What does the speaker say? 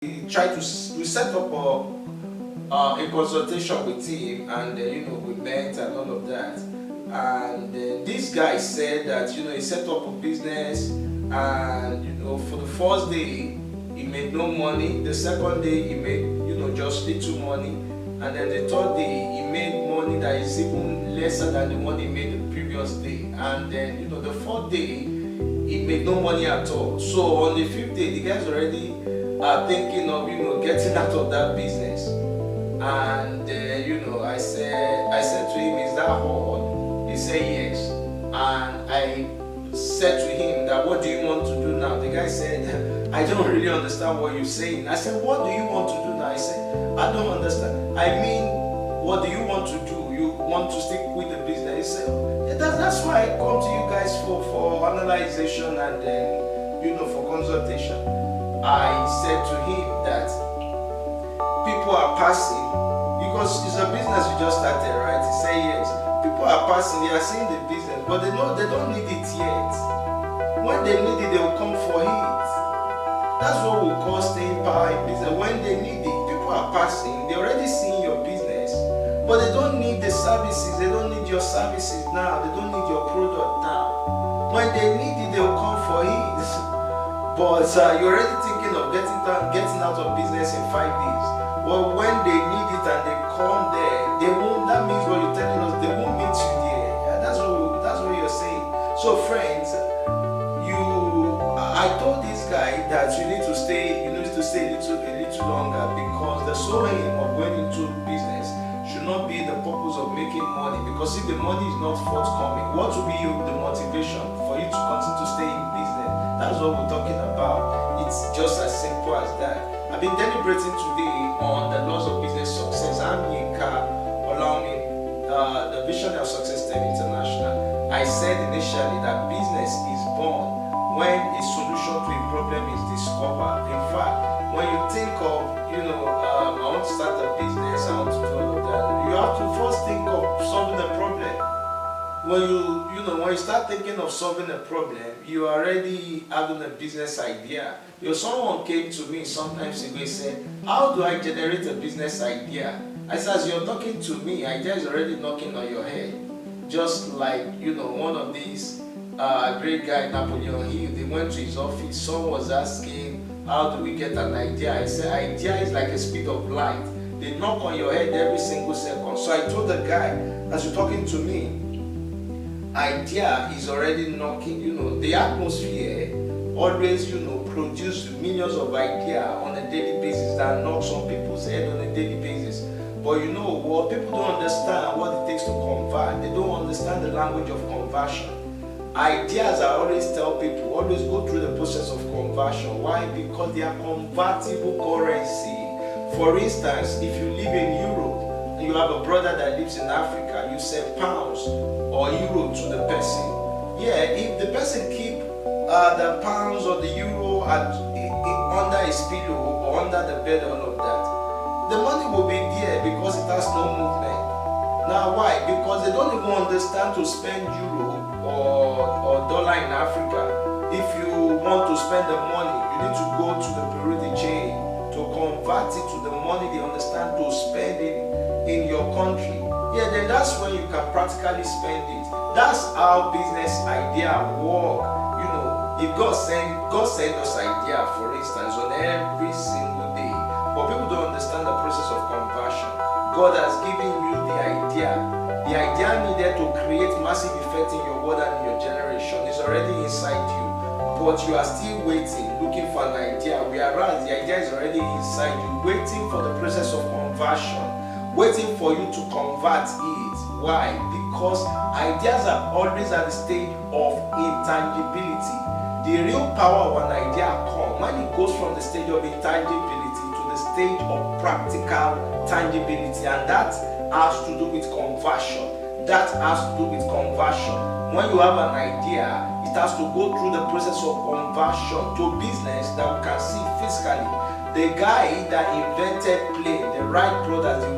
we set up a consultation with him, and we met and all of that. And this guy said that he set up a business, and for the first day he made no money. The second day he made just little money, and then the third day he made money that is even lesser than the money he made the previous day. And then the fourth day he made no money at all. So on the fifth day the guy's already thinking of getting out of that business. And I said to him, is that all? He said yes. And I said to him that, what do you want to do now? The guy said, I don't really understand what you're saying. I said, what do you want to do now? He said, I don't understand. I mean, what do you want to do? You want to stick with the business? He said, yeah, that's why I come to you guys for analyzation and then for consultation. I said to him that people are passing, because it's a business you just started, right? He said yes. People are passing, they are seeing the business, but they don't need it yet. When they need it, they will come for it. That's what we call staying power in business. When they need it, people are passing, they already seeing your business, but they don't need the services, they don't need your services now, they don't need your product now. When they need it, they will come for it. But you're already thinking of getting out of business in 5 days. Well, when they need it and they come there, they won't. That means what you're telling us, they won't meet you there. Yeah, that's what you're saying. So, friends, I told this guy that you need to stay a little longer, because the sole aim of going into business should not be the purpose of making money. Because if the money is not forthcoming, what will be the motivation for you to continue to stay in business? That's what we're talking about. It's just as simple as that. I've been deliberating today on the laws of business success. I'm Yinka, Olawunmi, the visionary of Success Tech International. I said initially that business is born when a solution to a problem is discovered. In fact, when you think of, I want to start a business, I want to do all of that, you have to first think of solving the problem. When you start thinking of solving a problem, you are already having a business idea. Someone came to me sometimes ago and said, how do I generate a business idea? I said, as you're talking to me, idea is already knocking on your head. Just like, one of these great guy, Napoleon Hill, they went to his office. Someone was asking, how do we get an idea? I said, idea is like a speed of light. They knock on your head every single second. So I told the guy, as you're talking to me, idea is already knocking. The atmosphere always produce millions of ideas on a daily basis that knocks on people's head on a daily basis. But what people don't understand what it takes to convert. They don't understand the language of conversion. Ideas, I always tell people, always go through the process of conversion. Why? Because they are convertible currency. For instance, if you live in Europe and you have a brother that lives in Africa, you send pounds or euro to the person. Yeah, if the person keep the pounds or the euro under his pillow or under the bed, all of that, the money will be there because it has no movement. Now why? Because they don't even understand to spend euro or dollar in Africa. If you want to spend the money, you need to go to the Bureau de change to convert it to the money they understand to spend it in your country. Yeah, then that's when you can practically spend it. That's how business idea work. If God send us idea, for instance, on every single day, but people don't understand the process of conversion. God has given you the idea. The idea needed to create massive effect in your world and in your generation is already inside you, but you are still waiting, looking for an idea, whereas the idea is already inside you, waiting for the process of conversion, waiting for you to convert it. Why? Because ideas are always at the stage of intangibility. The real power of an idea comes when it goes from the stage of intangibility to the stage of practical tangibility, and that has to do with conversion. When you have an idea, it has to go through the process of conversion to business that we can see physically. The guy that invented plane, the right product,